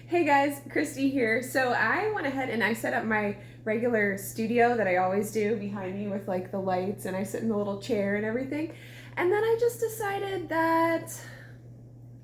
Hey guys, Christy here. So I went ahead and I set up my regular studio that I always do behind me with like the lights, and I sit in the little chair and everything. And then I just decided that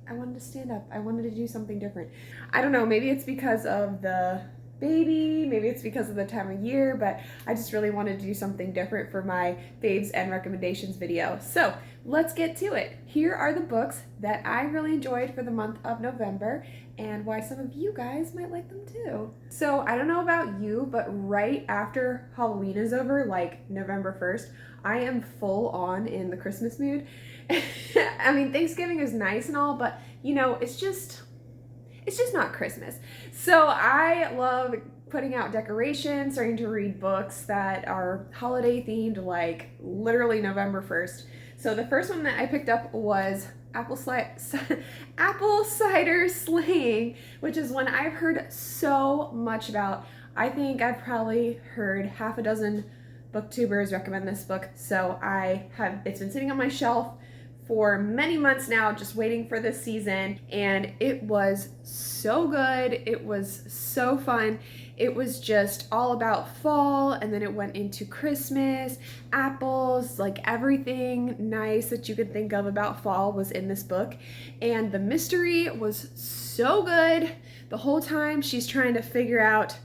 I wanted to stand up. I wanted to do something different. I don't know, maybe it's because of the baby, maybe it's because of the time of year, but I just really wanted to do something different for my faves and recommendations video. So let's get to it. Here are the books that I really enjoyed for the month of November and why some of you guys might like them too. So I don't know about you, but right after Halloween is over, like November 1st, I am full on in the Christmas mood. I mean, Thanksgiving is nice and all, but you know, it's just not Christmas. So I love putting out decorations, starting to read books that are holiday themed, like literally November 1st. So the first one that I picked up was Apple Cider Slaying, which is one I've heard so much about. I think I've probably heard half a dozen booktubers recommend this book. So it's been sitting on my shelf for many months now, just waiting for this season, and it was so good. It was so fun. It was just all about fall, and then it went into Christmas, apples, like everything nice that you could think of about fall was in this book. And the mystery was so good. The whole time she's trying to figure out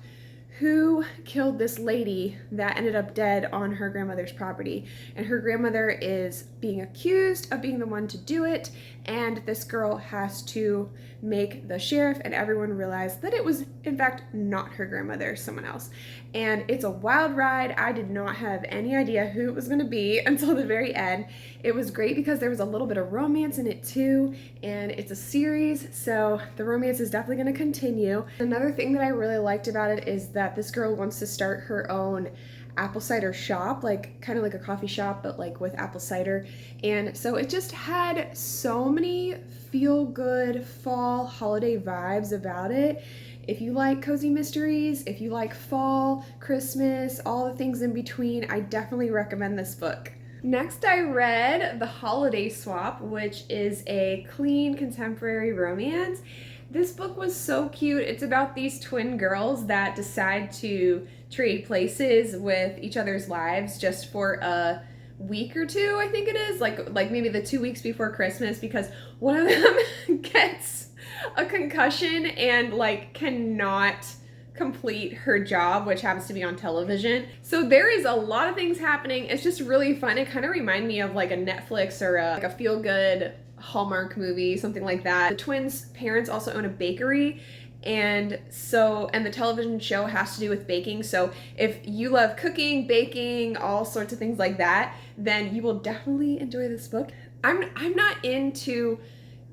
who killed this lady that ended up dead on her grandmother's property. And her grandmother is being accused of being the one to do it, and this girl has to make the sheriff and everyone realize that it was in fact not her grandmother, someone else. And it's a wild ride. I did not have any idea who it was going to be until the very end. It was great because there was a little bit of romance in it too, and it's a series, so the romance is definitely going to continue. Another thing that I really liked about it is that this girl wants to start her own apple cider shop, like kind of like a coffee shop, but like with apple cider. And so it just had so many feel-good fall holiday vibes about it. If you like cozy mysteries, if you like fall, Christmas, all the things in between, I definitely recommend this book. Next, I read The Holiday Swap, which is a clean contemporary romance. This book was so cute. It's about these twin girls that decide to trade places with each other's lives just for a week or two, I think it is, like maybe the 2 weeks before Christmas, because one of them gets a concussion and like cannot complete her job, which happens to be on television. So there is a lot of things happening. It's just really fun. It kind of reminded me of like a Netflix or like a feel-good Hallmark movie, something like that. The twins' parents also own a bakery, and the television show has to do with baking. So if you love cooking, baking, all sorts of things like that, then you will definitely enjoy this book. I'm not into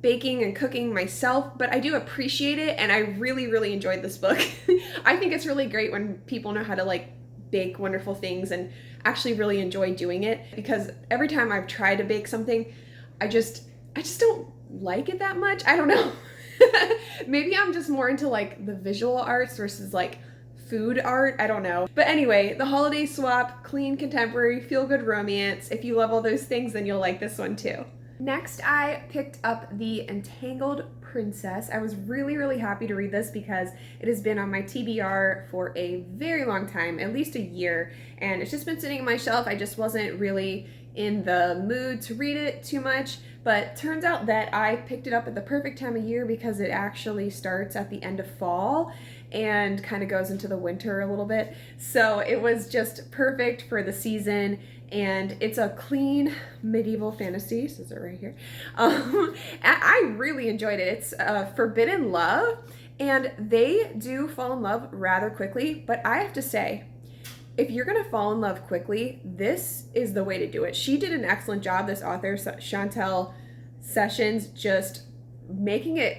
baking and cooking myself, but I do appreciate it, and I really, really enjoyed this book. I think it's really great when people know how to like bake wonderful things and actually really enjoy doing it, because every time I've tried to bake something, I just don't like it that much. I don't know. Maybe I'm just more into like the visual arts versus like food art. I don't know. But anyway, The Holiday Swap, clean contemporary, feel-good romance. If you love all those things, then you'll like this one too. Next, I picked up The Entangled Princess. I was really, really happy to read this because it has been on my TBR for a very long time, at least a year, and it's just been sitting on my shelf. I just wasn't really in the mood to read it too much, but turns out that I picked it up at the perfect time of year because it actually starts at the end of fall and kind of goes into the winter a little bit. So it was just perfect for the season, and it's a clean medieval fantasy. Says it right here. I really enjoyed it. It's forbidden love, and they do fall in love rather quickly, but I have to say, if you're gonna fall in love quickly, this is the way to do it. She did an excellent job, this author, Chantel Sessions, just making it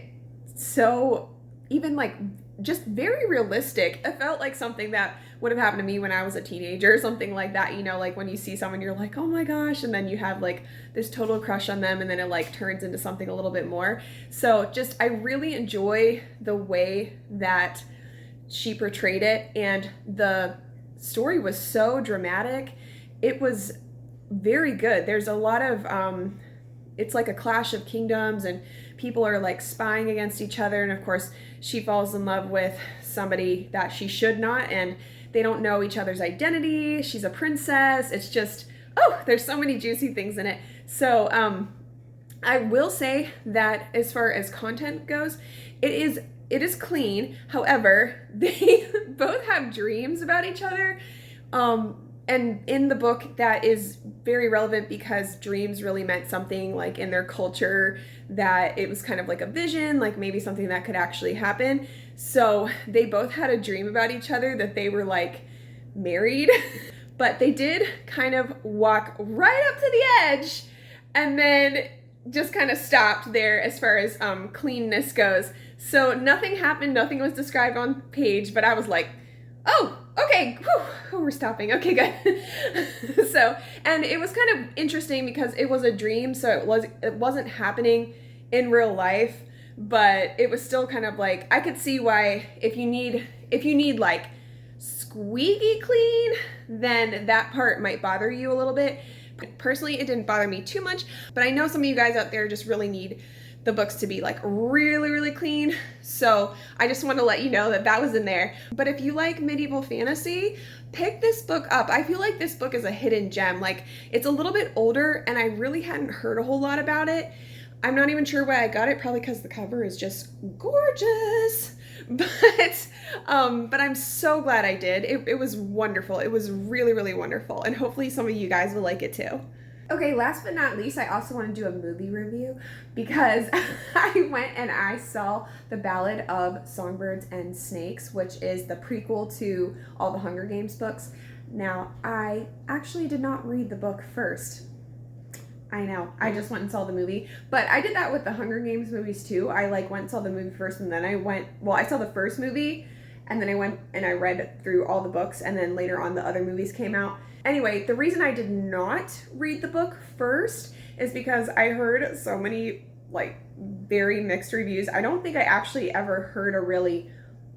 so even like just very realistic. It felt like something that would have happened to me when I was a teenager or something like that, you know, like when you see someone, you're like, oh my gosh, and then you have like this total crush on them, and then it like turns into something a little bit more. So just, I really enjoy the way that she portrayed it, and the story was so dramatic. It was very good. There's a lot of it's like a clash of kingdoms, and people are like spying against each other, and of course she falls in love with somebody that she should not, and they don't know each other's identity. She's a princess. It's just, oh, there's so many juicy things in it. So I will say that as far as content goes, it is clean. However, they both have dreams about each other. And in the book, that is very relevant because dreams really meant something, like in their culture, that it was kind of like a vision, like maybe something that could actually happen. So they both had a dream about each other that they were like married, but they did kind of walk right up to the edge and then just kind of stopped there as far as cleanness goes. So nothing happened, nothing was described on page, but I was like, oh, okay, whew, we're stopping. Okay, good. So, and it was kind of interesting because it was a dream, so it wasn't happening in real life, but it was still kind of like, I could see why if you need like squeaky clean, then that part might bother you a little bit. Personally, it didn't bother me too much, but I know some of you guys out there just really need the books to be like really, really clean. So I just want to let you know that that was in there. But if you like medieval fantasy, pick this book up. I feel like this book is a hidden gem. Like, it's a little bit older and I really hadn't heard a whole lot about it. I'm not even sure why I got it, probably because the cover is just gorgeous. But I'm so glad I did. It was wonderful. It was really, really wonderful. And hopefully some of you guys will like it too. Okay, last but not least, I also want to do a movie review because I went and I saw the Ballad of Songbirds and Snakes, which is the prequel to all the Hunger Games books. Now, I actually did not read the book first. I know, I just went and saw the movie, but I did that with the Hunger Games movies too. I like went and saw the movie first, and then I saw the first movie, and then I went and I read through all the books, and then later on the other movies came out. Anyway, the reason I did not read the book first is because I heard so many like very mixed reviews. I don't think I actually ever heard a really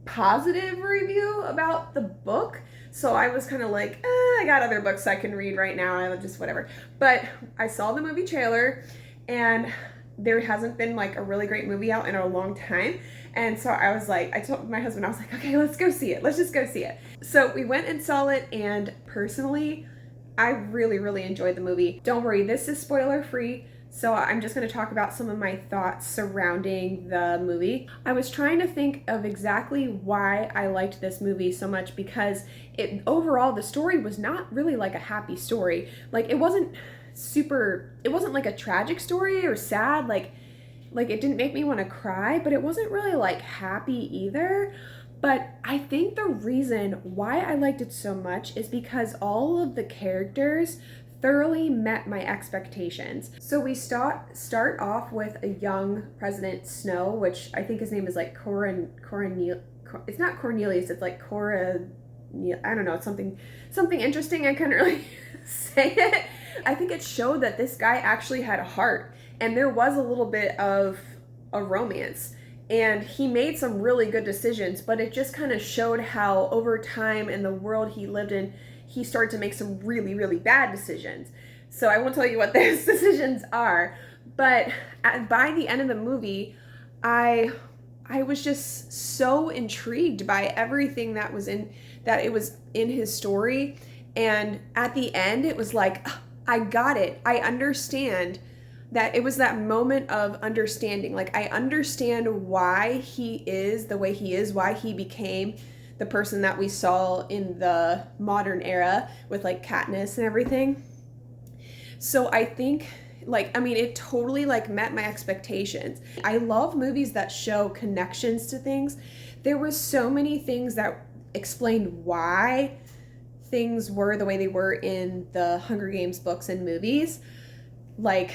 positive review about the book. So I was kind of like, I got other books I can read right now. I just whatever. But I saw the movie trailer and there hasn't been like a really great movie out in a long time. And so I was like, I told my husband, I was like, okay, let's go see it. Let's just go see it. So we went and saw it, and personally, I really, really enjoyed the movie. Don't worry, this is spoiler free. So I'm just going to talk about some of my thoughts surrounding the movie. I was trying to think of exactly why I liked this movie so much because overall, the story was not really like a happy story. Like, it wasn't like a tragic story or sad, like it didn't make me want to cry, but it wasn't really like happy either. But I think the reason why I liked it so much is because all of the characters thoroughly met my expectations. So we start off with a young President Snow, which I think his name is like it's not Cornelius, it's like I don't know, it's something interesting. I couldn't really say it. I think it showed that this guy actually had a heart, and there was a little bit of a romance, and he made some really good decisions, but it just kind of showed how over time in the world he lived in, he started to make some really, really bad decisions. So I won't tell you what those decisions are, but by the end of the movie, I was just so intrigued by everything that was in his story. And at the end, it was like, I got it. I understand that. It was that moment of understanding. Like, I understand why he is the way he is, why he became the person that we saw in the modern era with like Katniss and everything. So I think it totally like met my expectations. I love movies that show connections to things. There were so many things that explained why things were the way they were in the Hunger Games books and movies. Like,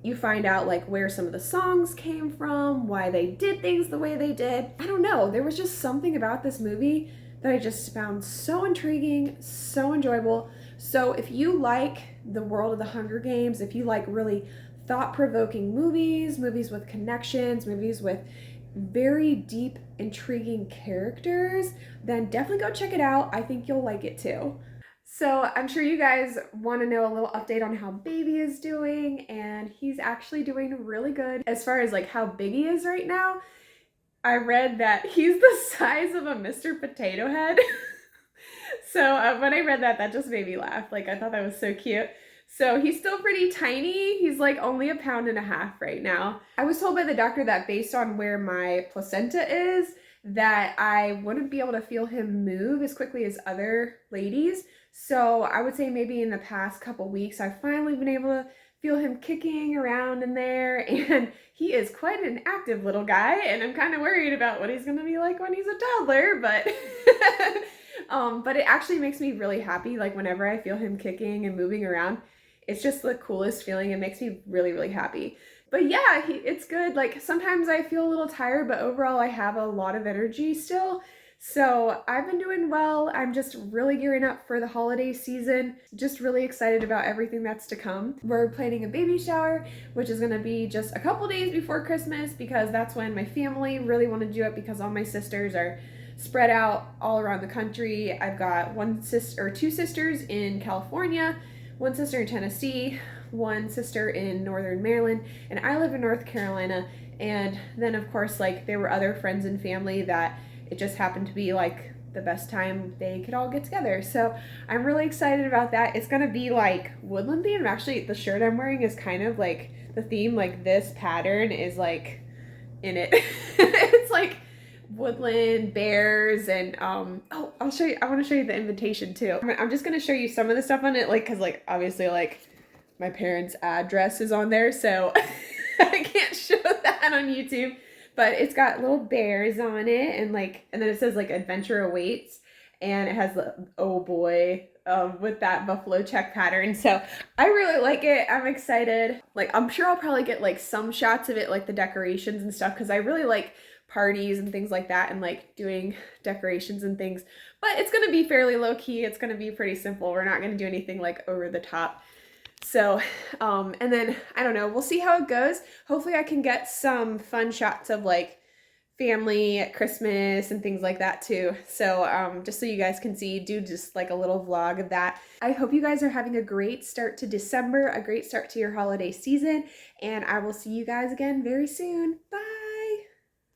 you find out like where some of the songs came from, why they did things the way they did. I don't know. There was just something about this movie that I just found so intriguing, so enjoyable. So if you like the world of the Hunger Games, if you like really thought-provoking movies with connections, movies with very deep, intriguing characters, then definitely go check it out. I think you'll like it too. So I'm sure you guys want to know a little update on how baby is doing, and he's actually doing really good. As far as like how big he is right now, I read that he's the size of a Mr. Potato Head. So when I read that, that just made me laugh. Like I thought that was so cute. So he's still pretty tiny. He's like only 1.5 pounds right now. I was told by the doctor that based on where my placenta is, that I wouldn't be able to feel him move as quickly as other ladies. So I would say maybe in the past couple weeks, I've finally been able to feel him kicking around in there, and he is quite an active little guy, and I'm kind of worried about what he's gonna be like when he's a toddler, but but it actually makes me really happy. Like whenever I feel him kicking and moving around, it's just the coolest feeling. It makes me really, really happy. But yeah, it's good. Like sometimes I feel a little tired, but overall I have a lot of energy still. So I've been doing well. I'm just really gearing up for the holiday season. Just really excited about everything that's to come. We're planning a baby shower, which is gonna be just a couple days before Christmas because that's when my family really want to do it because all my sisters are spread out all around the country. I've got two sisters in California, one sister in Tennessee, one sister in Northern Maryland, and I live in North Carolina. And then of course, like there were other friends and family that it just happened to be like the best time they could all get together. So I'm really excited about that. It's gonna be like woodland theme. Actually, the shirt I'm wearing is kind of like the theme, like this pattern is like in it. It's like woodland, bears, and oh, I'll show you. I want to show you the invitation too. I'm just gonna show you some of the stuff on it, like because like obviously like my parents' address is on there, so I can't show that on YouTube. But it's got little bears on it, and then it says like adventure awaits, and it has the oh boy with that buffalo check pattern. So I really like it. I'm excited. Like I'm sure I'll probably get like some shots of it, like the decorations and stuff, because I really like parties and things like that and like doing decorations and things. But it's gonna be fairly low key. It's gonna be pretty simple. We're not gonna do anything like over the top. So, and then I don't know, we'll see how it goes. Hopefully I can get some fun shots of like family at Christmas and things like that too. So, just so you guys can see, do just like a little vlog of that. I hope you guys are having a great start to December, a great start to your holiday season, and I will see you guys again very soon. Bye!